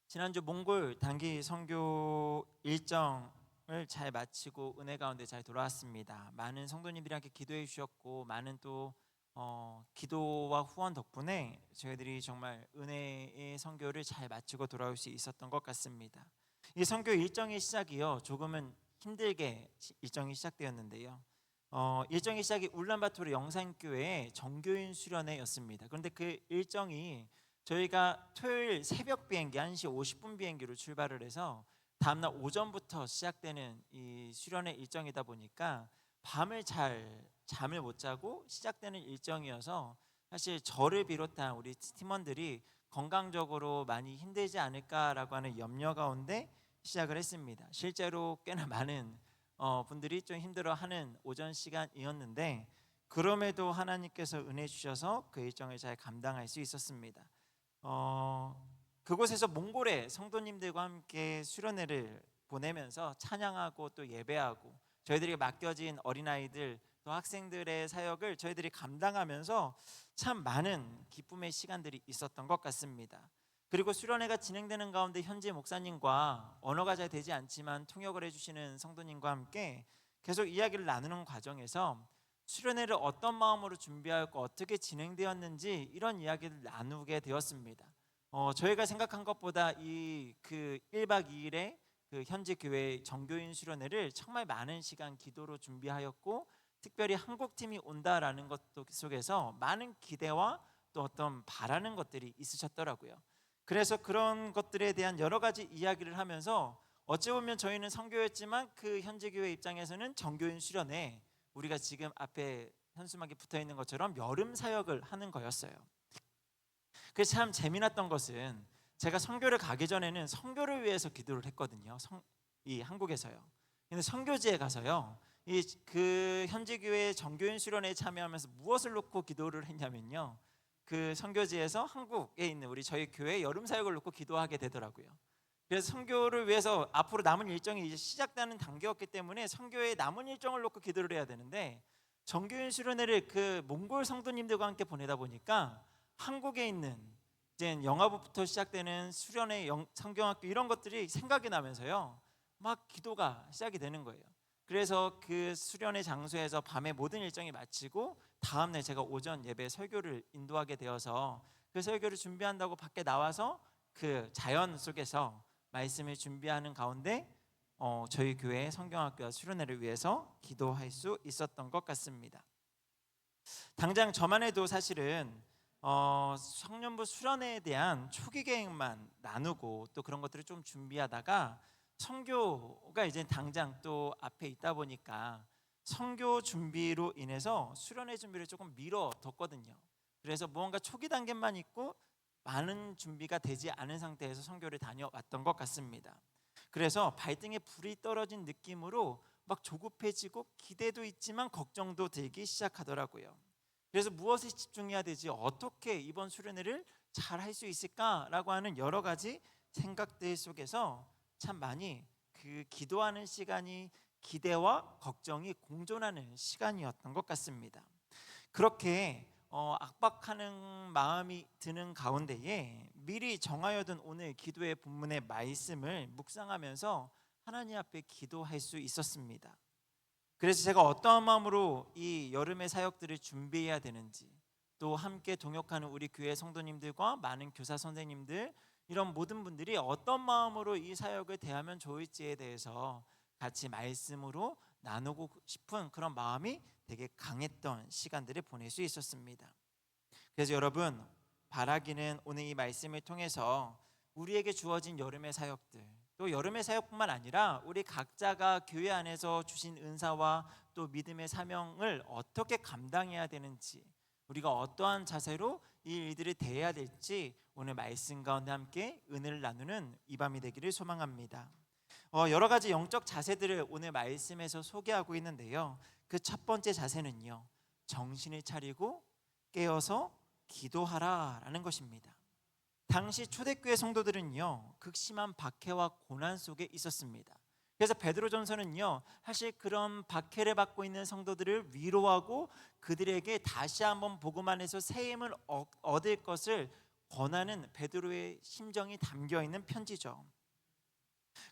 지난주 몽골 단기 선교 일정을 잘 마치고 은혜 가운데 잘 돌아왔습니다. 많은 성도님들이 함께 기도해 주셨고 많은 또 기도와 후원 덕분에 저희들이 정말 은혜의 선교를 잘 마치고 돌아올 수 있었던 것 같습니다. 이 선교 일정의 시작이요, 조금은 힘들게 일정이 시작되었는데요. 일정의 시작이 울란바토르 영산교회의 정교인 수련회였습니다. 그런데 그 일정이 저희가 토요일 새벽 비행기 1시 50분 비행기로 출발을 해서 다음날 오전부터 시작되는 이 수련회 일정이다 보니까 밤을 잠을 못 자고 시작되는 일정이어서 사실 저를 비롯한 우리 팀원들이 건강적으로 많이 힘들지 않을까라고 하는 염려 가운데 시작을 했습니다. 실제로 꽤나 많은 분들이 좀 힘들어하는 오전 시간이었는데 그럼에도 하나님께서 은혜 주셔서 그 일정을 잘 감당할 수 있었습니다. 그곳에서 몽골의 성도님들과 함께 수련회를 보내면서 찬양하고 또 예배하고 저희들이 맡겨진 어린아이들 또 학생들의 사역을 저희들이 감당하면서 참 많은 기쁨의 시간들이 있었던 것 같습니다. 그리고 수련회가 진행되는 가운데 현지 목사님과 언어가 잘 되지 않지만 통역을 해주시는 성도님과 함께 계속 이야기를 나누는 과정에서 수련회를 어떤 마음으로 준비하였고 어떻게 진행되었는지 이런 이야기를 나누게 되었습니다. 저희가 생각한 것보다 그 1박 2일의 그 현지 교회 정교인 수련회를 정말 많은 시간 기도로 준비하였고 특별히 한국팀이 온다라는 것 속에서 많은 기대와 또 어떤 바라는 것들이 있으셨더라고요. 그래서 그런 것들에 대한 여러 가지 이야기를 하면서 어찌 보면 저희는 선교였지만 그 현지 교회 입장에서는 정교인 수련회, 우리가 지금 앞에 현수막에 붙어 있는 것처럼 여름 사역을 하는 거였어요. 그래서 참 재미났던 것은 제가 선교를 가기 전에는 선교를 위해서 기도를 했거든요. 이 한국에서요. 근데 선교지에 가서요, 그 현지 교회 정교인 수련회에 참여하면서 무엇을 놓고 기도를 했냐면요, 그 선교지에서 한국에 있는 저희 교회 여름 사역을 놓고 기도하게 되더라고요. 그래서 선교를 위해서 앞으로 남은 일정이 이제 시작되는 단계였기 때문에 선교의 남은 일정을 놓고 기도를 해야 되는데 정교인 수련회를 그 몽골 성도님들과 함께 보내다 보니까 한국에 있는 이제 영화부터 시작되는 수련회 성경학교 이런 것들이 생각이 나면서요, 막 기도가 시작이 되는 거예요. 그래서 그 수련회 장소에서 밤에 모든 일정이 마치고 다음날 제가 오전 예배 설교를 인도하게 되어서 그 설교를 준비한다고 밖에 나와서 그 자연 속에서 말씀을 준비하는 가운데 저희 교회 성경학교와 수련회를 위해서 기도할 수 있었던 것 같습니다. 당장 저만 해도 사실은 청년부 수련회에 대한 초기 계획만 나누고 또 그런 것들을 좀 준비하다가 선교가 이제 당장 또 앞에 있다 보니까 선교 준비로 인해서 수련회 준비를 조금 미뤄뒀거든요. 그래서 무언가 초기 단계만 있고 많은 준비가 되지 않은 상태에서 선교를 다녀왔던 것 같습니다. 그래서 발등에 불이 떨어진 느낌으로 막 조급해지고 기대도 있지만 걱정도 들기 시작하더라고요. 그래서 무엇에 집중해야 되지, 어떻게 이번 수련회를 잘 할 수 있을까라고 하는 여러 가지 생각들 속에서 참 많이 그 기도하는 시간이 기대와 걱정이 공존하는 시간이었던 것 같습니다. 그렇게 압박하는 마음이 드는 가운데에 미리 정하여둔 오늘 기도의 본문의 말씀을 묵상하면서 하나님 앞에 기도할 수 있었습니다. 그래서 제가 어떠한 마음으로 이 여름의 사역들을 준비해야 되는지, 또 함께 동역하는 우리 교회 성도님들과 많은 교사 선생님들, 이런 모든 분들이 어떤 마음으로 이 사역을 대하면 좋을지에 대해서 같이 말씀으로 나누고 싶은 그런 마음이 되게 강했던 시간들을 보낼 수 있었습니다. 그래서 여러분, 바라기는 오늘 이 말씀을 통해서 우리에게 주어진 여름의 사역들, 또 여름의 사역뿐만 아니라 우리 각자가 교회 안에서 주신 은사와 또 믿음의 사명을 어떻게 감당해야 되는지, 우리가 어떠한 자세로 이 일들을 대해야 될지 오늘 말씀 가운데 함께 은혜를 나누는 이 밤이 되기를 소망합니다. 여러 가지 영적 자세들을 오늘 말씀에서 소개하고 있는데요, 그 첫 번째 자세는요, 정신을 차리고 깨어서 기도하라 라는 것입니다. 당시 초대교회 성도들은요, 극심한 박해와 고난 속에 있었습니다. 그래서 베드로전서는요, 사실 그런 박해를 받고 있는 성도들을 위로하고 그들에게 다시 한번 복음 안에서 새 힘을 얻을 것을 권하는 베드로의 심정이 담겨 있는 편지죠.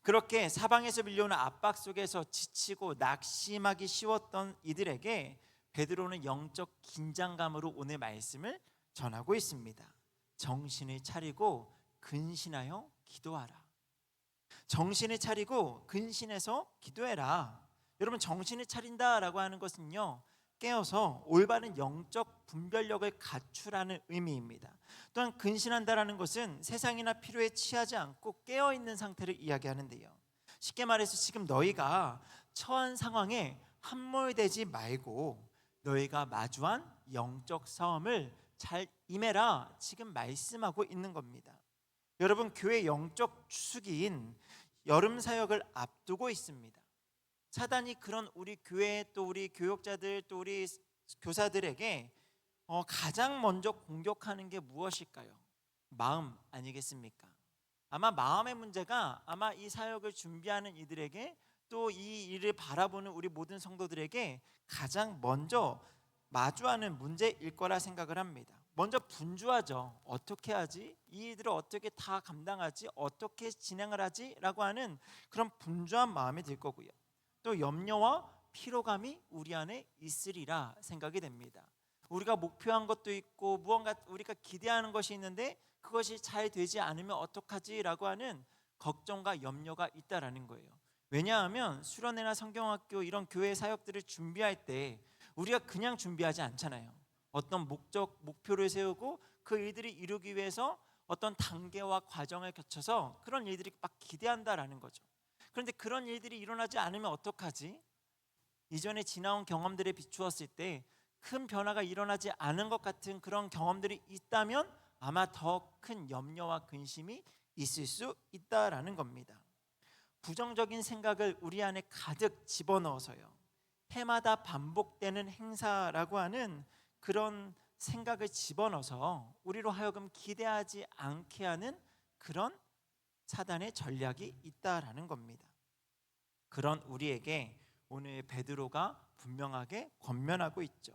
그렇게 사방에서 밀려오는 압박 속에서 지치고 낙심하기 쉬웠던 이들에게 베드로는 영적 긴장감으로 오늘 말씀을 전하고 있습니다. 정신을 차리고 근신하여 기도하라. 정신을 차리고 근신해서 기도해라. 여러분, 정신을 차린다라고 하는 것은요, 깨어서 올바른 영적 분별력을 갖추라는 의미입니다. 또한 근신한다라는 것은 세상이나 필요에 취하지 않고 깨어있는 상태를 이야기하는데요, 쉽게 말해서 지금 너희가 처한 상황에 함몰되지 말고 너희가 마주한 영적 싸움을 잘 임해라, 지금 말씀하고 있는 겁니다. 여러분, 교회 영적 추수기인 여름 사역을 앞두고 있습니다. 사단이 그런 우리 교회, 또 우리 교역자들, 또 우리 교사들에게 가장 먼저 공격하는 게 무엇일까요? 마음 아니겠습니까? 아마 마음의 문제가 아마 이 사역을 준비하는 이들에게, 또 이 일을 바라보는 우리 모든 성도들에게 가장 먼저 마주하는 문제일 거라 생각을 합니다. 먼저 분주하죠. 어떻게 하지? 이 일들을 어떻게 다 감당하지? 어떻게 진행을 하지? 라고 하는 그런 분주한 마음이 들 거고요, 또 염려와 피로감이 우리 안에 있으리라 생각이 됩니다. 우리가 목표한 것도 있고 무언가 우리가 기대하는 것이 있는데 그것이 잘 되지 않으면 어떡하지? 라고 하는 걱정과 염려가 있다라는 거예요. 왜냐하면 수련회나 성경학교 이런 교회 사역들을 준비할 때 우리가 그냥 준비하지 않잖아요. 어떤 목적, 목표를 세우고 그 일들이 이루기 위해서 어떤 단계와 과정을 거쳐서 그런 일들이 막 기대한다라는 거죠. 그런데 그런 일들이 일어나지 않으면 어떡하지? 이전에 지나온 경험들에 비추었을 때 큰 변화가 일어나지 않은 것 같은 그런 경험들이 있다면 아마 더 큰 염려와 근심이 있을 수 있다라는 겁니다. 부정적인 생각을 우리 안에 가득 집어넣어서요, 해마다 반복되는 행사라고 하는 그런 생각을 집어넣어서 우리로 하여금 기대하지 않게 하는 그런 사단의 전략이 있다라는 겁니다. 그런 우리에게 오늘 베드로가 분명하게 권면하고 있죠.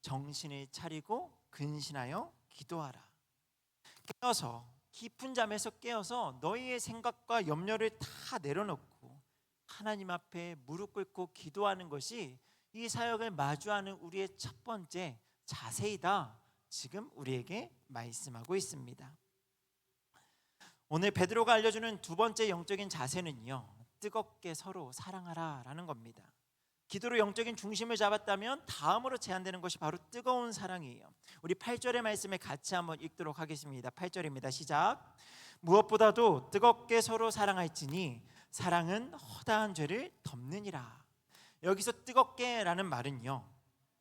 정신을 차리고 근신하여 기도하라. 깨어서, 깊은 잠에서 깨어서 너희의 생각과 염려를 다 내려놓고 하나님 앞에 무릎 꿇고 기도하는 것이 이 사역을 마주하는 우리의 첫 번째 자세이다, 지금 우리에게 말씀하고 있습니다. 오늘 베드로가 알려주는 두 번째 영적인 자세는요, 뜨겁게 서로 사랑하라 라는 겁니다. 기도로 영적인 중심을 잡았다면 다음으로 제안되는 것이 바로 뜨거운 사랑이에요. 우리 8절의 말씀을 같이 한번 읽도록 하겠습니다. 8절입니다. 시작. 무엇보다도 뜨겁게 서로 사랑할지니 사랑은 허다한 죄를 덮느니라. 여기서 뜨겁게 라는 말은요,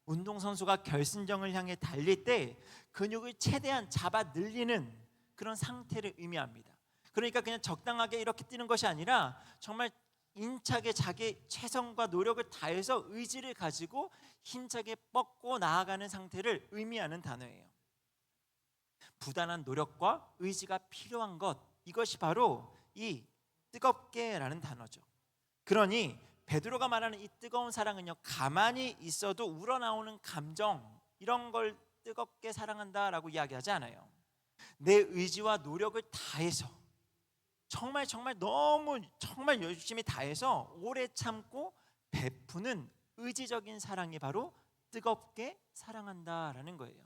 운동선수가 결승점을 향해 달릴 때 근육을 최대한 잡아 늘리는 그런 상태를 의미합니다. 그러니까 그냥 적당하게 이렇게 뛰는 것이 아니라 정말 힘차게 자기 최선과 노력을 다해서 의지를 가지고 힘차게 뻗고 나아가는 상태를 의미하는 단어예요. 부단한 노력과 의지가 필요한 것, 이것이 바로 이 뜨겁게라는 단어죠. 그러니 베드로가 말하는 이 뜨거운 사랑은요, 가만히 있어도 우러나오는 감정, 이런 걸 뜨겁게 사랑한다라고 이야기하지 않아요. 내 의지와 노력을 다해서 정말 너무 열심히 다해서 오래 참고 베푸는 의지적인 사랑이 바로 뜨겁게 사랑한다라는 거예요.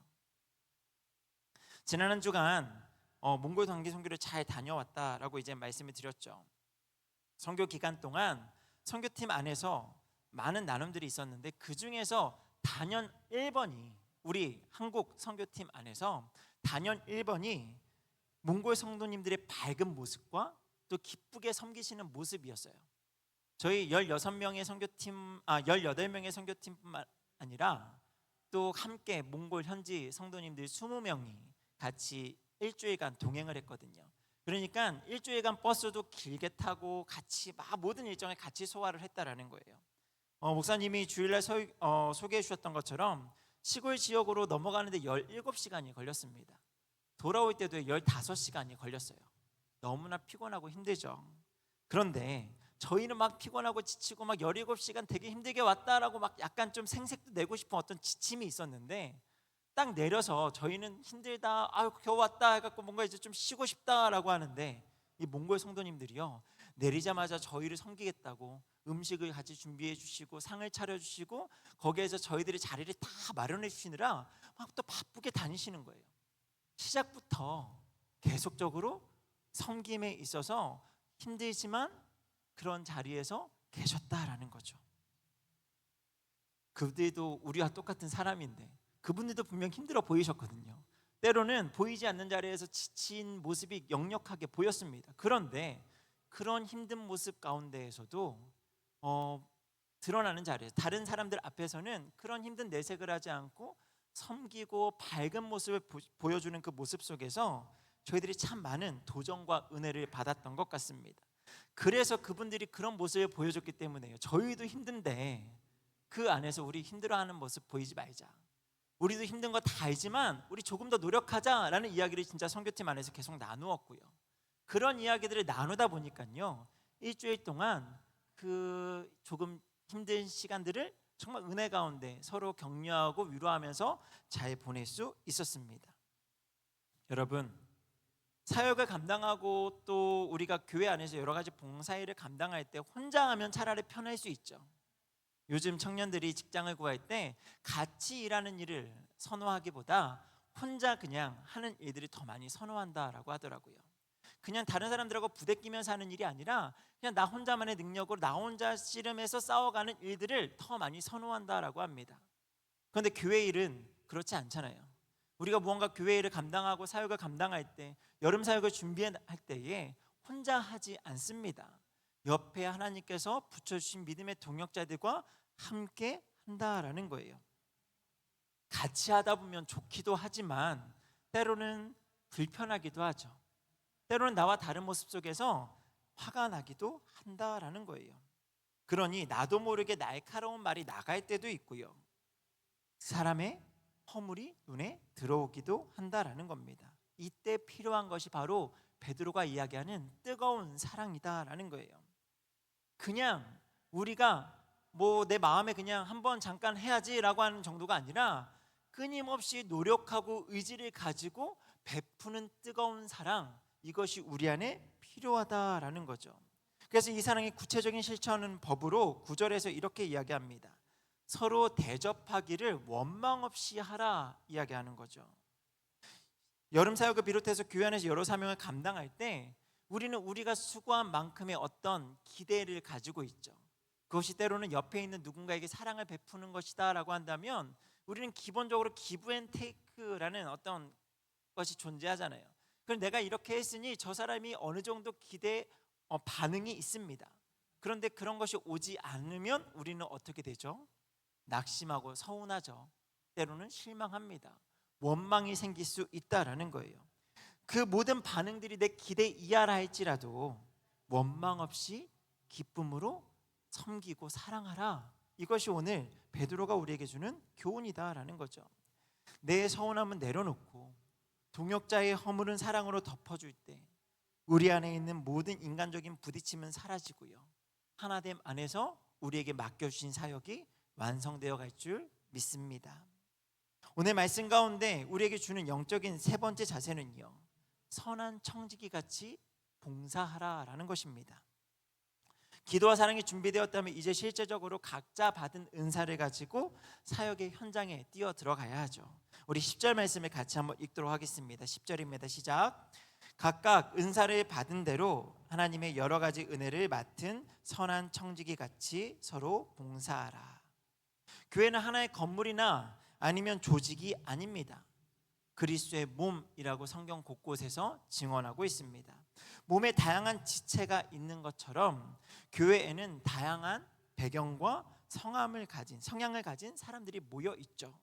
지난 한 주간 몽골 단기 선교를 잘 다녀왔다라고 이제 말씀을 드렸죠. 선교 기간 동안 선교팀 안에서 많은 나눔들이 있었는데 그 중에서 단연 1번이, 우리 한국 선교팀 안에서 단연 1번이 몽골 성도님들의 밝은 모습과 또 기쁘게 섬기시는 모습이었어요. 저희 16명의 선교팀, 18명의 선교팀뿐만 아니라 또 함께 몽골 현지 성도님들 20명이 같이 일주일간 동행을 했거든요. 그러니까 일주일간 버스도 길게 타고 같이 막 모든 일정을 같이 소화를 했다라는 거예요. 목사님이 주일날 소개해 주셨던 것처럼 시골 지역으로 넘어가는데 17시간이 걸렸습니다. 돌아올 때도 15시간이 걸렸어요. 너무나 피곤하고 힘들죠. 그런데 저희는 막 피곤하고 지치고 막 17시간 되게 힘들게 왔다라고 막 약간 좀 생색도 내고 싶은 어떤 지침이 있었는데, 딱 내려서 저희는 힘들다, 아유 겨우 왔다 해갖고 뭔가 이제 좀 쉬고 싶다라고 하는데, 이 몽골 성도님들이요, 내리자마자 저희를 섬기겠다고 음식을 같이 준비해 주시고 상을 차려 주시고 거기에서 저희들이 자리를 다 마련해 주시느라 막 또 바쁘게 다니시는 거예요. 시작부터 계속적으로 섬김에 있어서 힘들지만 그런 자리에서 계셨다라는 거죠. 그들도 우리와 똑같은 사람인데 그분들도 분명 힘들어 보이셨거든요. 때로는 보이지 않는 자리에서 지친 모습이 역력하게 보였습니다. 그런데 그런 힘든 모습 가운데에서도 드러나는 자리에서 다른 사람들 앞에서는 그런 힘든 내색을 하지 않고 섬기고 밝은 모습을 보여주는 그 모습 속에서 저희들이 참 많은 도전과 은혜를 받았던 것 같습니다. 그래서 그분들이 그런 모습을 보여줬기 때문에요, 저희도 힘든데 그 안에서 우리 힘들어하는 모습 보이지 말자, 우리도 힘든 거 다 알지만 우리 조금 더 노력하자라는 이야기를 진짜 선교팀 안에서 계속 나누었고요. 그런 이야기들을 나누다 보니까요, 일주일 동안 그 조금 힘든 시간들을 정말 은혜 가운데 서로 격려하고 위로하면서 잘 보낼 수 있었습니다. 여러분, 사역을 감당하고 또 우리가 교회 안에서 여러 가지 봉사일을 감당할 때 혼자 하면 차라리 편할 수 있죠. 요즘 청년들이 직장을 구할 때 같이 일하는 일을 선호하기보다 혼자 그냥 하는 일들이 더 많이 선호한다라고 하더라고요. 그냥 다른 사람들하고 부대끼면서 하는 일이 아니라 그냥 나 혼자만의 능력으로 나 혼자 씨름해서 싸워가는 일들을 더 많이 선호한다라고 합니다. 그런데 교회 일은 그렇지 않잖아요. 우리가 무언가 교회 일을 감당하고 사역을 감당할 때, 여름 사역을 준비할 때에 혼자 하지 않습니다. 옆에 하나님께서 붙여주신 믿음의 동역자들과 함께 한다라는 거예요. 같이 하다 보면 좋기도 하지만 때로는 불편하기도 하죠. 때로는 나와 다른 모습 속에서 화가 나기도 한다라는 거예요. 그러니 나도 모르게 날카로운 말이 나갈 때도 있고요, 사람의 허물이 눈에 들어오기도 한다라는 겁니다. 이때 필요한 것이 바로 베드로가 이야기하는 뜨거운 사랑이다라는 거예요. 그냥 우리가 뭐 내 마음에 그냥 한번 잠깐 해야지라고 하는 정도가 아니라 끊임없이 노력하고 의지를 가지고 베푸는 뜨거운 사랑, 이것이 우리 안에 필요하다라는 거죠. 그래서 이 사랑의 구체적인 실천은 법으로 9절에서 이렇게 이야기합니다. 서로 대접하기를 원망 없이 하라 이야기하는 거죠. 여름 사역을 비롯해서 교회 안에서 여러 사명을 감당할 때 우리는 우리가 수고한 만큼의 어떤 기대를 가지고 있죠. 그것이 때로는 옆에 있는 누군가에게 사랑을 베푸는 것이다 라고 한다면 우리는 기본적으로 기브 앤 테이크라는 어떤 것이 존재하잖아요. 그럼 내가 이렇게 했으니 저 사람이 어느 정도 반응이 있습니다. 그런데 그런 것이 오지 않으면 우리는 어떻게 되죠? 낙심하고 서운하죠. 때로는 실망합니다. 원망이 생길 수 있다라는 거예요. 그 모든 반응들이 내 기대 이하라 할지라도 원망 없이 기쁨으로 섬기고 사랑하라. 이것이 오늘 베드로가 우리에게 주는 교훈이다라는 거죠. 내 서운함은 내려놓고 동역자의 허물은 사랑으로 덮어줄 때 우리 안에 있는 모든 인간적인 부딪힘은 사라지고요, 하나됨 안에서 우리에게 맡겨주신 사역이 완성되어 갈 줄 믿습니다. 오늘 말씀 가운데 우리에게 주는 영적인 세 번째 자세는요, 선한 청지기 같이 봉사하라라는 것입니다. 기도와 사랑이 준비되었다면 이제 실제적으로 각자 받은 은사를 가지고 사역의 현장에 뛰어 들어가야 하죠. 우리 10절 말씀을 같이 한번 읽도록 하겠습니다. 10절입니다. 시작. 각각 은사를 받은 대로 하나님의 여러 가지 은혜를 맡은 선한 청지기 같이 서로 봉사하라. 교회는 하나의 건물이나 아니면 조직이 아닙니다. 그리스도의 몸이라고 성경 곳곳에서 증언하고 있습니다. 몸에 다양한 지체가 있는 것처럼 교회에는 다양한 배경과 성향을 가진 사람들이 모여 있죠.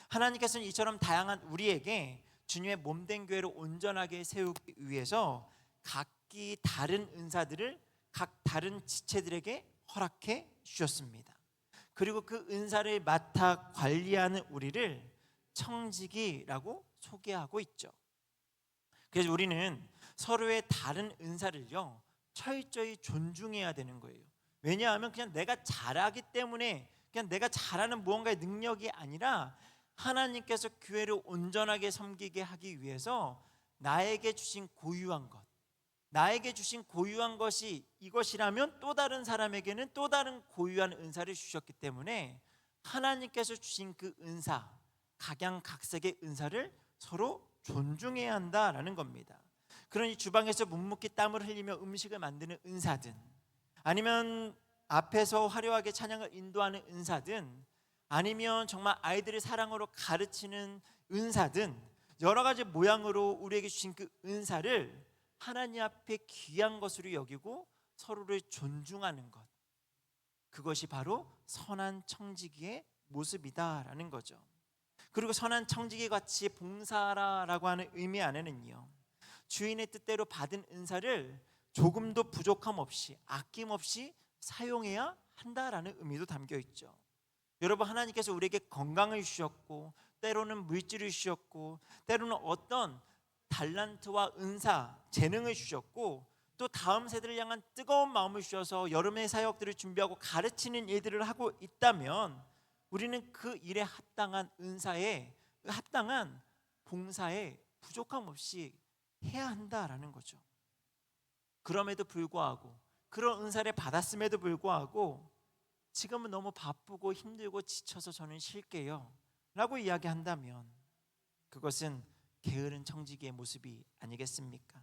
하나님께서는 이처럼 다양한 우리에게 주님의 몸된 교회를 온전하게 세우기 위해서 각기 다른 은사들을 각 다른 지체들에게 허락해 주셨습니다. 그리고 그 은사를 맡아 관리하는 우리를 청지기라고 소개하고 있죠. 그래서 우리는 서로의 다른 은사를요 철저히 존중해야 되는 거예요. 왜냐하면 그냥 내가 잘하기 때문에 그냥 내가 잘하는 무언가의 능력이 아니라 하나님께서 교회를 온전하게 섬기게 하기 위해서 나에게 주신 고유한 것, 나에게 주신 고유한 것이 이것이라면 또 다른 사람에게는 또 다른 고유한 은사를 주셨기 때문에 하나님께서 주신 그 은사, 각양각색의 은사를 서로 존중해야 한다라는 겁니다. 그러니 주방에서 묵묵히 땀을 흘리며 음식을 만드는 은사든, 아니면 앞에서 화려하게 찬양을 인도하는 은사든, 아니면 정말 아이들을 사랑으로 가르치는 은사든, 여러 가지 모양으로 우리에게 주신 그 은사를 하나님 앞에 귀한 것으로 여기고 서로를 존중하는 것, 그것이 바로 선한 청지기의 모습이다라는 거죠. 그리고 선한 청지기 같이 봉사하라라고 하는 의미 안에는요, 주인의 뜻대로 받은 은사를 조금도 부족함 없이 아낌없이 사용해야 한다라는 의미도 담겨 있죠. 여러분, 하나님께서 우리에게 건강을 주셨고, 때로는 물질을 주셨고, 때로는 어떤 달란트와 은사, 재능을 주셨고, 또 다음 세대를 향한 뜨거운 마음을 주셔서 여름의 사역들을 준비하고 가르치는 일들을 하고 있다면, 우리는 그 일에 합당한 은사에, 합당한 봉사에 부족함 없이 해야 한다라는 거죠. 그럼에도 불구하고, 그런 은사를 받았음에도 불구하고 지금은 너무 바쁘고 힘들고 지쳐서 저는 쉴게요 라고 이야기한다면 그것은 게으른 청지기의 모습이 아니겠습니까?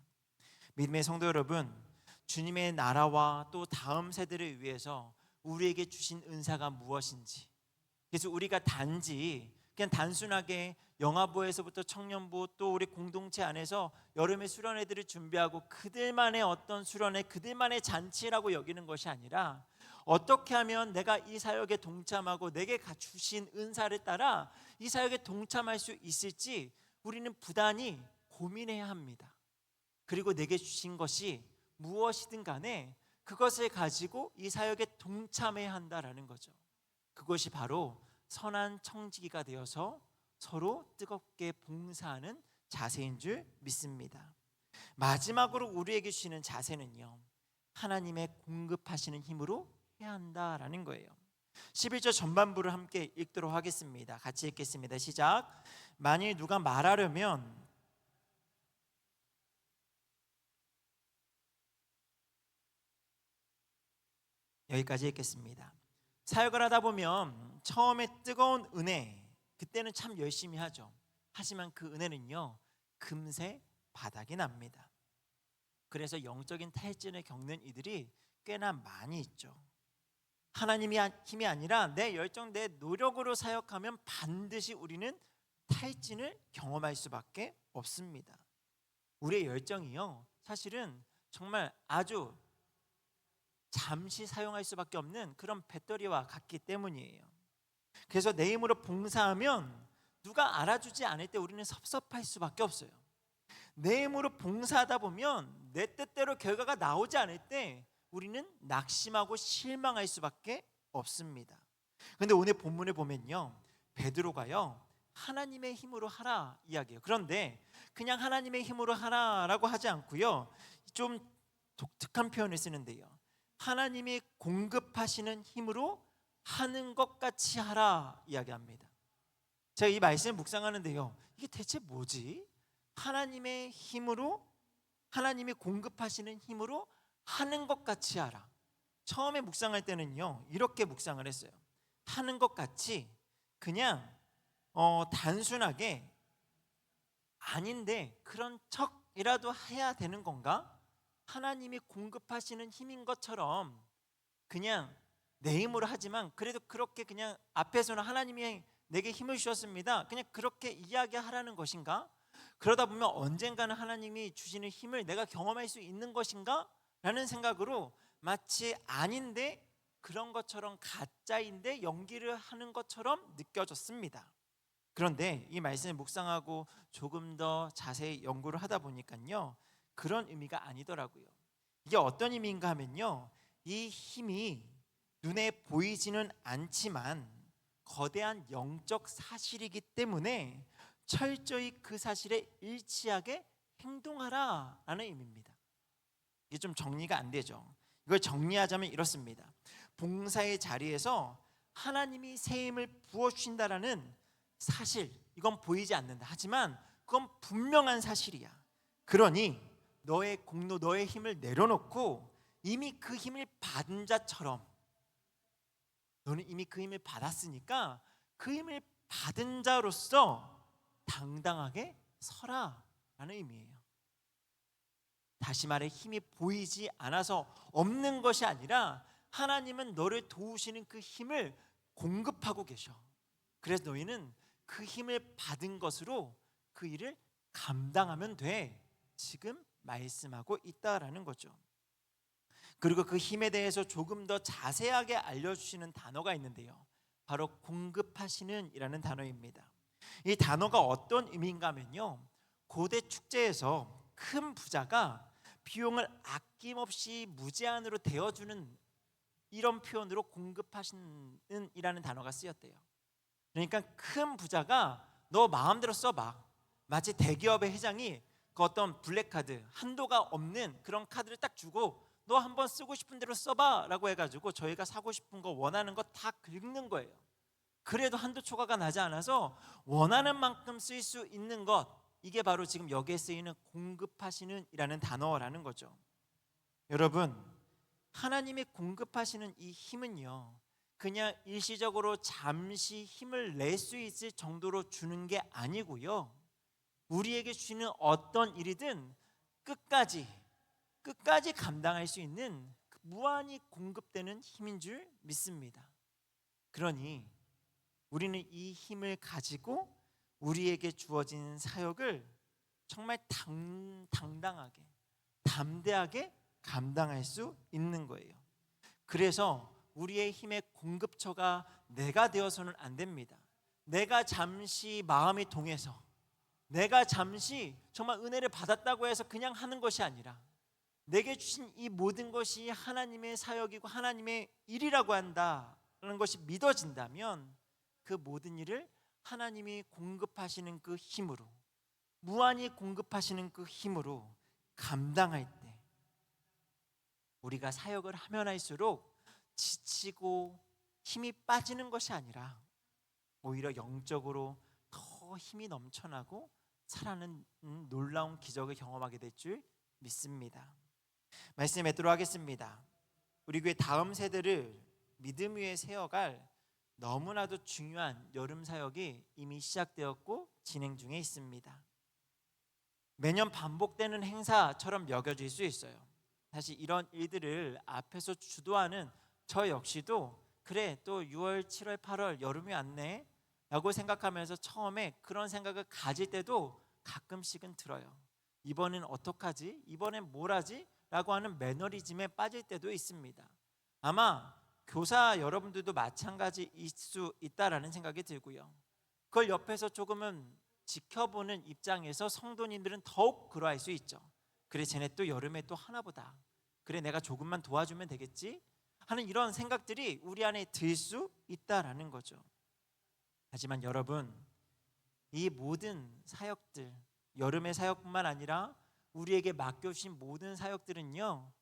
믿음의 성도 여러분, 주님의 나라와 또 다음 세대를 위해서 우리에게 주신 은사가 무엇인지, 그래서 우리가 단지 그냥 단순하게 영화부에서부터 청년부 또 우리 공동체 안에서 여름의 수련회들을 준비하고 그들만의 어떤 수련회, 그들만의 잔치라고 여기는 것이 아니라, 어떻게 하면 내가 이 사역에 동참하고 내게 주신 은사를 따라 이 사역에 동참할 수 있을지 우리는 부단히 고민해야 합니다. 그리고 내게 주신 것이 무엇이든 간에 그것을 가지고 이 사역에 동참해야 한다라는 거죠. 그것이 바로 선한 청지기가 되어서 서로 뜨겁게 봉사하는 자세인 줄 믿습니다. 마지막으로 우리에게 주시는 자세는요, 하나님의 공급하시는 힘으로 해야 한다라는 거예요. 11절 전반부를 함께 읽도록 하겠습니다. 같이 읽겠습니다. 시작. 만일 누가 말하려면 여기까지 읽겠습니다. 사역을 하다 보면 처음에 뜨거운 은혜, 그때는 참 열심히 하죠. 하지만 그 은혜는요, 금세 바닥이 납니다. 그래서 영적인 탈진을 겪는 이들이 꽤나 많이 있죠. 하나님이 힘이 아니라 내 열정, 내 노력으로 사역하면 반드시 우리는 탈진을 경험할 수밖에 없습니다. 우리의 열정이요, 사실은 정말 아주 잠시 사용할 수밖에 없는 그런 배터리와 같기 때문이에요. 그래서 내 힘으로 봉사하면 누가 알아주지 않을 때 우리는 섭섭할 수밖에 없어요. 내 힘으로 봉사하다 보면 내 뜻대로 결과가 나오지 않을 때 우리는 낙심하고 실망할 수밖에 없습니다. 그런데 오늘 본문을 보면요, 베드로가요, 하나님의 힘으로 하라 이야기해요. 그런데 그냥 하나님의 힘으로 하라라고 하지 않고요, 좀 독특한 표현을 쓰는데요, 하나님이 공급하시는 힘으로 하는 것 같이 하라 이야기합니다. 제가 이 말씀을 묵상하는데요, 이게 대체 뭐지? 하나님의 힘으로, 하나님이 공급하시는 힘으로 하는 것 같이 하라. 처음에 묵상할 때는요, 이렇게 묵상을 했어요. 하는 것 같이 그냥 단순하게 아닌데 그런 척이라도 해야 되는 건가? 하나님이 공급하시는 힘인 것처럼 그냥 내 힘으로 하지만 그래도 그렇게 그냥 앞에서는 하나님이 내게 힘을 주셨습니다, 그냥 그렇게 이야기하라는 것인가? 그러다 보면 언젠가는 하나님이 주시는 힘을 내가 경험할 수 있는 것인가? 라는 생각으로 마치 아닌데 그런 것처럼, 가짜인데 연기를 하는 것처럼 느껴졌습니다. 그런데 이 말씀을 묵상하고 조금 더 자세히 연구를 하다 보니까요, 그런 의미가 아니더라고요. 이게 어떤 의미인가 하면요, 이 힘이 눈에 보이지는 않지만 거대한 영적 사실이기 때문에 철저히 그 사실에 일치하게 행동하라라는 의미입니다. 이게 좀 정리가 안 되죠. 이걸 정리하자면 이렇습니다. 봉사의 자리에서 하나님이 새 힘을 부어주신다라는 사실, 이건 보이지 않는다. 하지만 그건 분명한 사실이야. 그러니 너의 공로, 너의 힘을 내려놓고 이미 그 힘을 받은 자처럼, 너는 이미 그 힘을 받았으니까 그 힘을 받은 자로서 당당하게 서라 라는 의미예요. 다시 말해, 힘이 보이지 않아서 없는 것이 아니라 하나님은 너를 도우시는 그 힘을 공급하고 계셔. 그래서 너희는 그 힘을 받은 것으로 그 일을 감당하면 돼, 지금 말씀하고 있다라는 거죠. 그리고 그 힘에 대해서 조금 더 자세하게 알려주시는 단어가 있는데요, 바로 공급하시는 이라는 단어입니다. 이 단어가 어떤 의미인가 하면요, 고대 축제에서 큰 부자가 비용을 아낌없이 무제한으로 대어주는 이런 표현으로 공급하시는 이라는 단어가 쓰였대요. 그러니까 큰 부자가 너 마음대로 써봐. 마치 대기업의 회장이 그 어떤 블랙카드, 한도가 없는 그런 카드를 딱 주고 너 한번 쓰고 싶은 대로 써봐 라고 해가지고 저희가 사고 싶은 거, 원하는 거 다 긁는 거예요. 그래도 한도 초과가 나지 않아서 원하는 만큼 쓸 수 있는 것, 이게 바로 지금 여기에 쓰이는 공급하시는 이라는 단어라는 거죠. 여러분, 하나님이 공급하시는 이 힘은요, 그냥 일시적으로 잠시 힘을 낼 수 있을 정도로 주는 게 아니고요, 우리에게 주시는 어떤 일이든 끝까지 감당할 수 있는 무한히 공급되는 힘인 줄 믿습니다. 그러니 우리는 이 힘을 가지고 우리에게 주어진 사역을 정말 당당하게, 담대하게 감당할 수 있는 거예요. 그래서 우리의 힘의 공급처가 내가 되어서는 안 됩니다. 내가 잠시 마음이 동해서, 내가 잠시 정말 은혜를 받았다고 해서 그냥 하는 것이 아니라, 내게 주신 이 모든 것이 하나님의 사역이고 하나님의 일이라고 한다는 것이 믿어진다면 그 모든 일을 하나님이 공급하시는 그 힘으로, 무한히 공급하시는 그 힘으로 감당할 때 우리가 사역을 하면 할수록 지치고 힘이 빠지는 것이 아니라 오히려 영적으로 더 힘이 넘쳐나고 살아나는 놀라운 기적을 경험하게 될 줄 믿습니다. 말씀 맺도록 하겠습니다. 우리 교회 다음 세대를 믿음 위에 세워갈 너무나도 중요한 여름 사역이 이미 시작되었고 진행 중에 있습니다. 매년 반복되는 행사처럼 여겨질 수 있어요. 사실 이런 일들을 앞에서 주도하는 저 역시도 그래, 또 6월, 7월, 8월 여름이 왔네 라고 생각하면서 처음에 그런 생각을 가질 때도 가끔씩은 들어요. 이번엔 어떡하지? 이번엔 뭘 하지? 라고 하는 매너리즘에 빠질 때도 있습니다. 아마 교사 여러분들도 마찬가지일 수 있다라는 생각이 들고요, 그걸 옆에서 조금은 지켜보는 입장에서 성도님들은 더욱 그러할 수 있죠. 그래, 쟤네 또 여름에 또 하나보다, 그래 내가 조금만 도와주면 되겠지 하는 이런 생각들이 우리 안에 들 수 있다라는 거죠. 하지만 여러분, 이 모든 사역들, 여름의 사역뿐만 아니라 우리에게 맡겨주신 모든 사역들은요,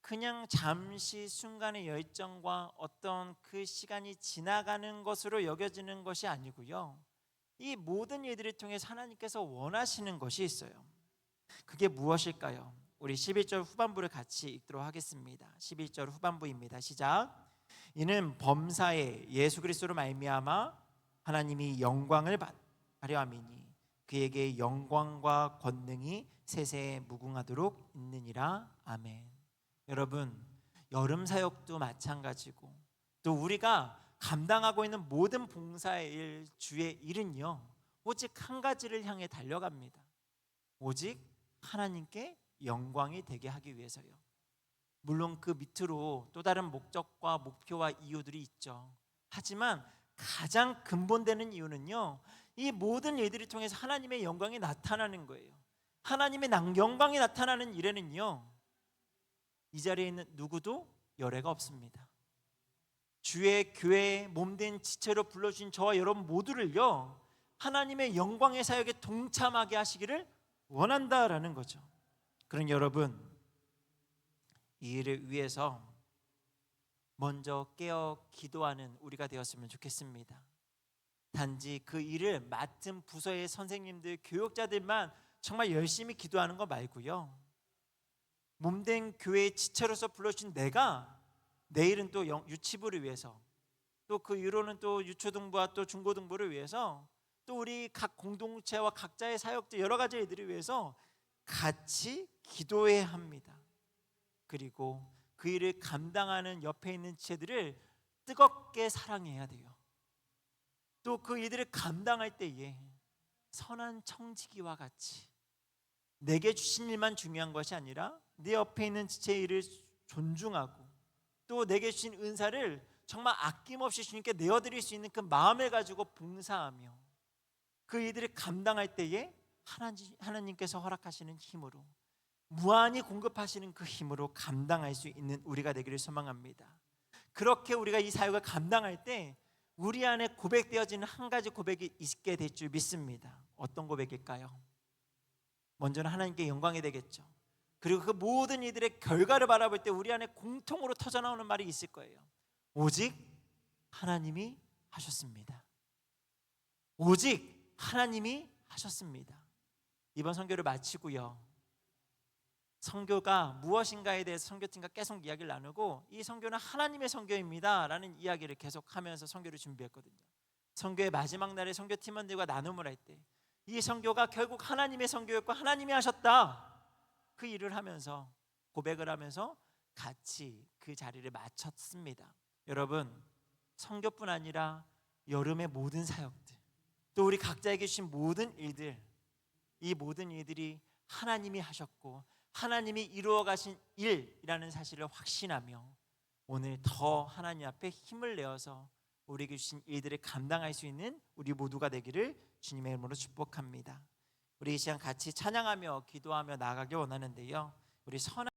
그냥 잠시 순간의 열정과 어떤 그 시간이 지나가는 것으로 여겨지는 것이 아니고요, 이 모든 일들을 통해 하나님께서 원하시는 것이 있어요. 그게 무엇일까요? 우리 11절 후반부를 같이 읽도록 하겠습니다. 11절 후반부입니다. 시작. 이는 범사에 예수 그리스도로 말미암아 하나님이 영광을 받으려 함이니 그에게 영광과 권능이 세세에 무궁하도록 있느니라. 아멘. 여러분, 여름 사역도 마찬가지고 또 우리가 감당하고 있는 모든 봉사의 일, 주의 일은요, 오직 한 가지를 향해 달려갑니다. 오직 하나님께 영광이 되게 하기 위해서요. 물론 그 밑으로 또 다른 목적과 목표와 이유들이 있죠. 하지만 가장 근본되는 이유는요, 이 모든 일들을 통해서 하나님의 영광이 나타나는 거예요. 하나님의 영광이 나타나는 일에는요, 이 자리에 있는 누구도 열애가 없습니다. 주의 교회에 몸된 지체로 불러주신 저와 여러분 모두를요, 하나님의 영광의 사역에 동참하게 하시기를 원한다라는 거죠. 그런 여러분, 이 일을 위해서 먼저 깨어 기도하는 우리가 되었으면 좋겠습니다. 단지 그 일을 맡은 부서의 선생님들, 교육자들만 정말 열심히 기도하는 거 말고요, 몸된 교회의 지체로서 불러주신 내가 내일은 또 유치부를 위해서, 또 그 이후로는 또 유초등부와 또 중고등부를 위해서, 또 우리 각 공동체와 각자의 사역들 여러 가지 일들을 위해서 같이 기도해야 합니다. 그리고 그 일을 감당하는 옆에 있는 지체들을 뜨겁게 사랑해야 돼요. 또 그 일들을 감당할 때에 선한 청지기와 같이 내게 주신 일만 중요한 것이 아니라 내 옆에 있는 지체의 일을 존중하고, 또 내게 주신 은사를 정말 아낌없이 주님께 내어드릴 수 있는 그 마음을 가지고 봉사하며 그 일들을 감당할 때에 하나님께서 허락하시는 힘으로, 무한히 공급하시는 그 힘으로 감당할 수 있는 우리가 되기를 소망합니다. 그렇게 우리가 이 사역을 감당할 때 우리 안에 고백되어지는 한 가지 고백이 있게 될 줄 믿습니다. 어떤 고백일까요? 먼저는 하나님께 영광이 되겠죠. 그리고 그 모든 이들의 결과를 바라볼 때 우리 안에 공통으로 터져나오는 말이 있을 거예요. 오직 하나님이 하셨습니다. 오직 하나님이 하셨습니다. 이번 선교를 마치고요, 선교가 무엇인가에 대해서 선교팀과 계속 이야기를 나누고, 이 선교는 하나님의 선교입니다 라는 이야기를 계속하면서 선교를 준비했거든요. 선교의 마지막 날에 선교팀원들과 나눔을 할 때 이 선교가 결국 하나님의 선교였고 하나님이 하셨다, 그 일을 하면서 고백을 하면서 같이 그 자리를 마쳤습니다. 여러분, 선교뿐 아니라 여름의 모든 사역들, 또 우리 각자에게 주신 모든 일들, 이 모든 일들이 하나님이 하셨고 하나님이 이루어 가신 일이라는 사실을 확신하며 오늘 더 하나님 앞에 힘을 내어서 우리에게 주신 일들을 감당할 수 있는 우리 모두가 되기를 주님의 이름으로 축복합니다. 우리 이 시간 같이 찬양하며 기도하며 나아가길 원하는데요, 우리 선한